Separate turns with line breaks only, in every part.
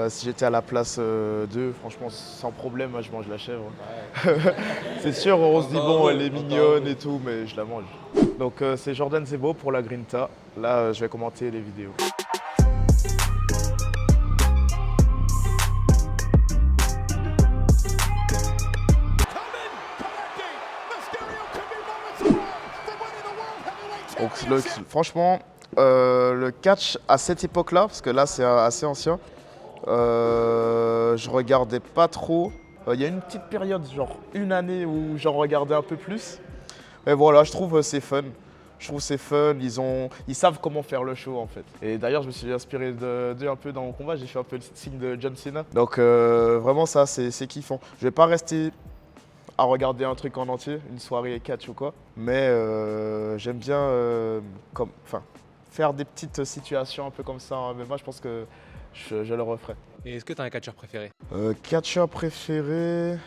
Si j'étais à la place d'eux, franchement, sans problème, moi, je mange la chèvre. C'est sûr, on se dit, bon, elle est mignonne et tout, mais je la mange. Donc, c'est Jordan Zebo pour la Grinta. Là, je vais commenter les vidéos. Donc, franchement, le catch à cette époque-là, parce que là c'est assez ancien, je regardais pas trop. Il y a une petite période, genre une année où j'en regardais un peu plus. Mais voilà, je trouve c'est fun. Je trouve c'est fun, ils savent comment faire le show en fait. Et d'ailleurs, je me suis inspiré d'eux un peu dans mon combat, j'ai fait un peu le signe de John Cena. Donc vraiment ça, c'est kiffant. Je vais pas rester à regarder un truc en entier, une soirée catch ou quoi. Mais j'aime bien faire des petites situations un peu comme ça. Mais moi, je pense que je le referai.
Et est-ce que tu as un catcheur préféré?
Catcheur préféré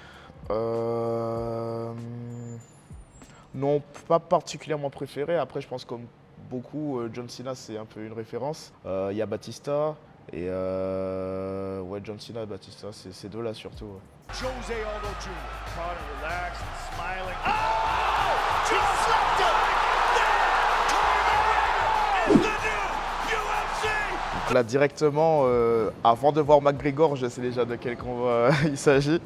non, pas particulièrement préféré. Après, je pense comme beaucoup, John Cena, c'est un peu une référence. Il y a Batista. Et ouais, John Cena et Batista, c'est ces deux-là surtout. Ouais.
Jose Aldo Jr. Caught and relaxed and smiling. Oh! He slapped him! There! Conor McGregor is the new UFC!
Donc là, directement, avant de voir McGregor, je sais déjà de quel combat il s'agit.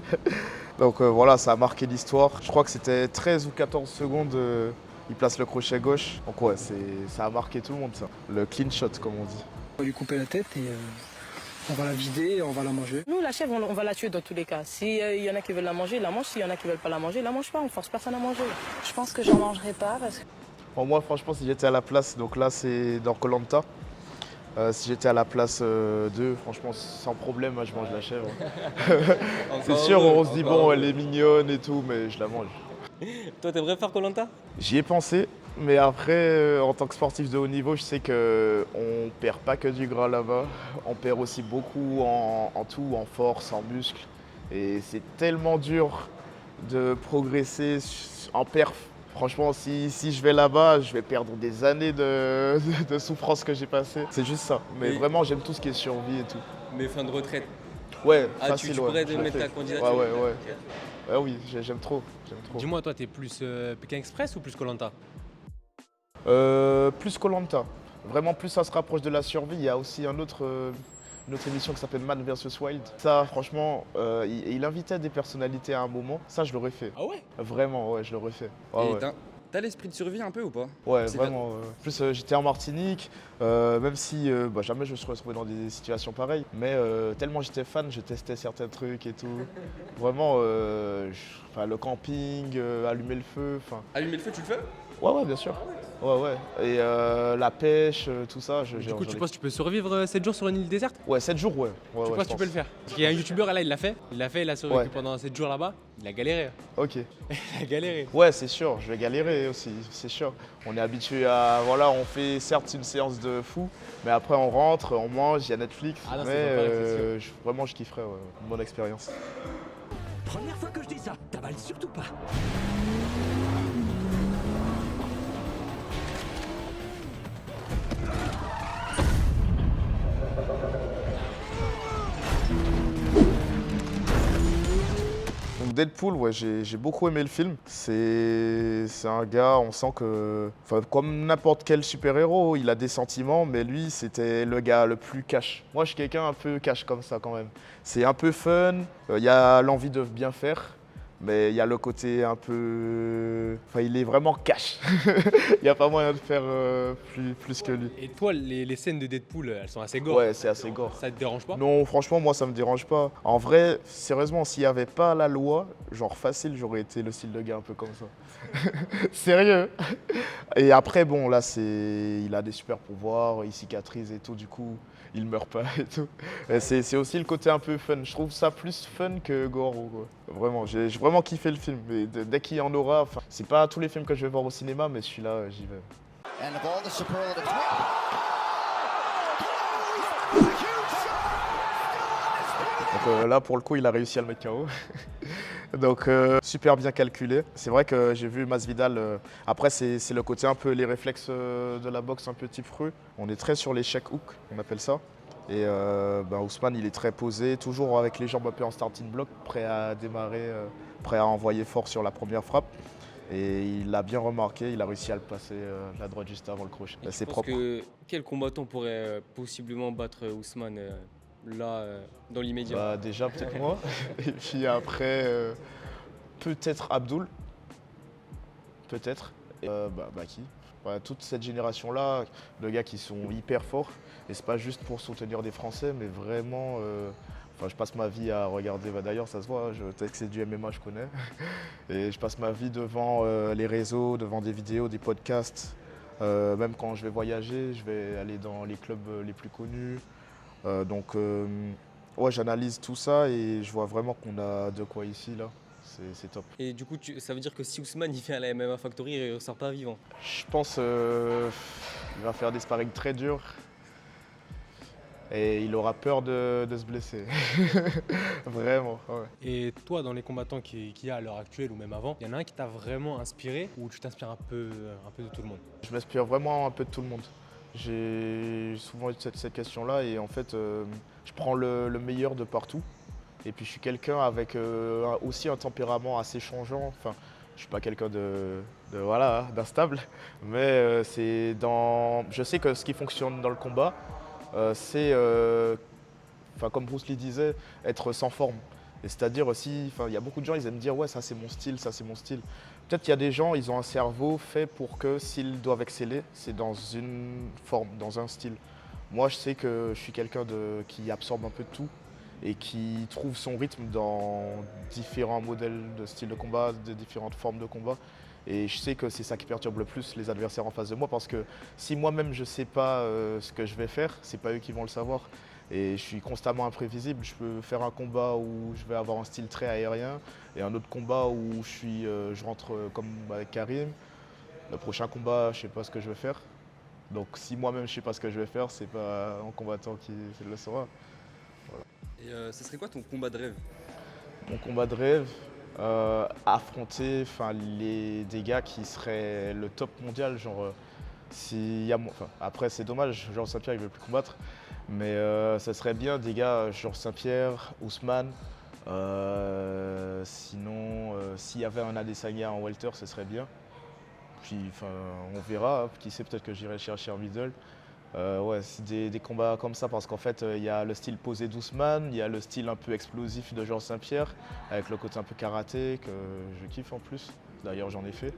Donc voilà, ça a marqué l'histoire. Je crois que c'était 13 ou 14 secondes, il place le crochet gauche. Donc ouais, ça a marqué tout le monde ça. Le clean shot comme on dit.
On va lui couper la tête et on va la vider et on va la manger.
Nous, la chèvre, on va la tuer dans tous les cas. S'il y en a qui veulent la manger, ils la mangent. S'il y en a qui veulent pas la manger, ils la mangent pas. On force personne à manger.
Je pense que j'en mangerai pas parce que...
Bon, moi franchement, si j'étais à la place, donc là c'est dans Koh Lanta. Si j'étais à la place d'eux, franchement, sans problème, moi, je mange la chèvre. C'est sûr, on se dit, bon, elle est mignonne et tout, mais je la mange.
Toi, t'aimerais faire Koh Lanta?
J'y ai pensé, mais après, en tant que sportif de haut niveau, je sais qu'on perd pas que du gras là-bas. On perd aussi beaucoup en tout, en force, en muscles. Et c'est tellement dur de progresser en perf. Franchement, si je vais là-bas, je vais perdre des années de souffrance que j'ai passées. C'est juste ça. Mais vraiment, j'aime tout ce qui est survie et tout.
Mais fin de retraite.
Ouais,
Ah,
facile,
tu
ouais.
pourrais
Je l'ai
mettre
fait.
ta candidature?
Ouais. Ah oui, j'aime trop.
Dis-moi, toi, t'es plus Pékin Express ou plus Koh Lanta?
Plus Koh Lanta. Vraiment, plus ça se rapproche de la survie. Il y a aussi une autre émission qui s'appelle Man vs Wild. Ça, franchement, il invitait des personnalités à un moment. Ça, je l'aurais fait.
Ah ouais?
Vraiment, ouais, je l'aurais fait.
Et
Ouais.
t'as l'esprit de survie un peu ou pas?
Ouais,
C'est
vraiment. En plus, j'étais en Martinique, même si jamais je me suis retrouvé dans des situations pareilles. Mais tellement j'étais fan, je testais certains trucs et tout. Vraiment, le camping, allumer le feu.
Allumer le feu, tu le fais?
Ouais, bien sûr. Ouais. Et la pêche, tout ça.
Du coup, tu penses que tu peux survivre 7 jours sur une île déserte?
Ouais, 7 jours, ouais.
Tu penses que tu peux le faire? Parce qu'il y a un youtubeur là, il l'a fait. Il a survécu
Ouais.
pendant 7 jours là-bas. Il a galéré.
Ok.
Il a galéré.
Ouais, c'est sûr, je vais galérer aussi, c'est sûr. On est habitué à. Voilà, on fait certes une séance de fou, mais après on rentre, on mange, il y a Netflix.
Ah non, c'est
mais
pas pareil, c'est
vraiment, je kifferais, ouais, une bonne expérience.
Première fois que je dis ça, t'avales surtout pas.
Donc Deadpool, ouais, j'ai beaucoup aimé le film. C'est un gars, on sent que, comme n'importe quel super-héros, il a des sentiments, mais lui, c'était le gars le plus cash. Moi, je suis quelqu'un un peu cash comme ça quand même. C'est un peu fun, il y a l'envie de bien faire, mais il y a le côté un peu... il est vraiment cash. Il n'y a pas moyen de faire plus que lui.
Et toi, les scènes de Deadpool, elles sont assez gore.
Ouais, c'est assez gore.
Ça te dérange pas?
Non, franchement, moi, ça me dérange pas. En vrai, sérieusement, s'il n'y avait pas la loi, genre facile, j'aurais été le style de gars un peu comme ça. Sérieux. Et après, bon, là, il a des super pouvoirs, il cicatrise et tout, du coup, il meurt pas et tout. Et c'est aussi le côté un peu fun. Je trouve ça plus fun que gore, quoi. Vraiment, j'ai vraiment kiffé le film. Et dès qu'il y en aura, c'est pas tous les films que je vais voir au cinéma, mais celui-là, j'y vais.
And of all the superlatives.
Donc là, pour le coup, il a réussi à le mettre KO. Donc, super bien calculé. C'est vrai que j'ai vu Masvidal. Après, c'est le côté un peu les réflexes de la boxe un peu type fru. On est très sur les check hook, on appelle ça. Et Ousmane, il est très posé, toujours avec les jambes un peu en starting block, prêt à démarrer, prêt à envoyer fort sur la première frappe. Et il l'a bien remarqué, il a réussi à le passer de la droite juste avant le crochet.
Et tu
C'est
penses
propre.
que quel combattant pourrait possiblement battre Ousmane là, dans l'immédiat?
Bah, déjà peut-être moi, et puis après peut-être Abdul, peut-être. Et, Baki. Voilà, toute cette génération-là, de gars qui sont hyper forts, et c'est pas juste pour soutenir des Français, mais vraiment. Enfin, je passe ma vie à regarder, d'ailleurs ça se voit, peut-être que c'est du MMA, je connais. Et je passe ma vie devant les réseaux, devant des vidéos, des podcasts. Même quand je vais voyager, je vais aller dans les clubs les plus connus. Ouais, j'analyse tout ça et je vois vraiment qu'on a de quoi ici, là. C'est top.
Et du coup, ça veut dire que si Ousmane il vient à la MMA Factory, il ne ressort pas vivant.
Je pense qu'il va faire des sparring très durs et il aura peur de se blesser. Vraiment, ouais.
Et toi, dans les combattants qu'il y a à l'heure actuelle ou même avant, il y en a un qui t'a vraiment inspiré ou tu t'inspires un peu de tout le monde?
Je m'inspire vraiment un peu de tout le monde. J'ai souvent eu cette question-là et en fait, je prends le meilleur de partout. Et puis je suis quelqu'un avec aussi un tempérament assez changeant. Enfin, je suis pas quelqu'un voilà, d'instable, mais je sais que ce qui fonctionne dans le combat, c'est, comme Bruce Lee disait, être sans forme. Et c'est-à-dire aussi, il y a beaucoup de gens, ils aiment dire ouais, ça c'est mon style, ça c'est mon style. Peut-être qu'il y a des gens, ils ont un cerveau fait pour que s'ils doivent exceller, c'est dans une forme, dans un style. Moi, je sais que je suis quelqu'un qui absorbe un peu de tout et qui trouve son rythme dans différents modèles de style de combat, de différentes formes de combat. Et je sais que c'est ça qui perturbe le plus les adversaires en face de moi parce que si moi-même je ne sais pas ce que je vais faire, c'est pas eux qui vont le savoir. Et je suis constamment imprévisible. Je peux faire un combat où je vais avoir un style très aérien et un autre combat où je rentre comme avec Karim. Le prochain combat, je ne sais pas ce que je vais faire. Donc si moi-même je ne sais pas ce que je vais faire, c'est pas un combattant qui le saura. Voilà.
Et ce serait quoi ton combat de rêve?
Mon combat de rêve, affronter des gars qui seraient le top mondial. Genre, après c'est dommage, Georges Saint-Pierre il ne veut plus combattre. Mais ça serait bien des gars Georges Saint-Pierre, Ousmane. Sinon, s'il y avait un Adesanya en welter, ce serait bien. Puis on verra, hein. Qui sait, peut-être que j'irai chercher un middle. Ouais, c'est des combats comme ça parce qu'en fait, il y a le style posé d'Ousmane, il y a le style un peu explosif de Georges Saint-Pierre, avec le côté un peu karaté que je kiffe en plus. D'ailleurs, j'en ai fait.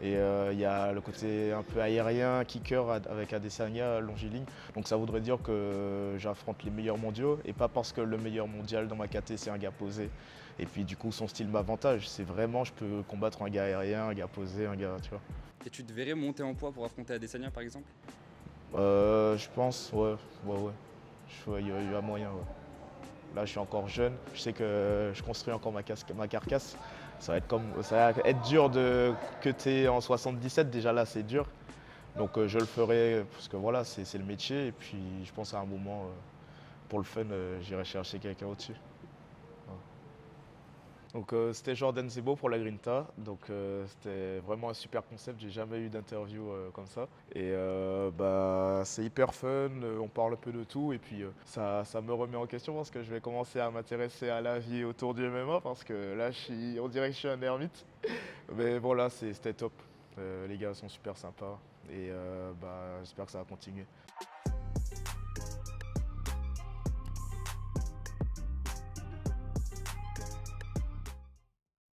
Et il y a le côté un peu aérien, kicker avec Adesanya, longiligne. Donc ça voudrait dire que j'affronte les meilleurs mondiaux et pas parce que le meilleur mondial dans ma KT c'est un gars posé. Et puis du coup son style m'avantage. C'est vraiment, je peux combattre un gars aérien, un gars posé, un gars, tu vois.
Et tu te verrais monter en poids pour affronter Adesanya par exemple?
Je pense, ouais. Il y a moyen, ouais. Là je suis encore jeune, je sais que je construis encore ma carcasse. Ça va être dur de cutter en 77, déjà là c'est dur. Donc je le ferai parce que voilà, c'est le métier. Et puis je pense à un moment, pour le fun, j'irai chercher quelqu'un au-dessus. Voilà. Donc c'était Jordan Zebo pour la Grinta. Donc c'était vraiment un super concept, j'ai jamais eu d'interview comme ça. Et c'est hyper fun, on parle un peu de tout et puis ça me remet en question parce que je vais commencer à m'intéresser à la vie autour du MMA parce que là on dirait que je suis un ermite. Mais voilà, c'était top. Les gars sont super sympas et j'espère que ça va continuer.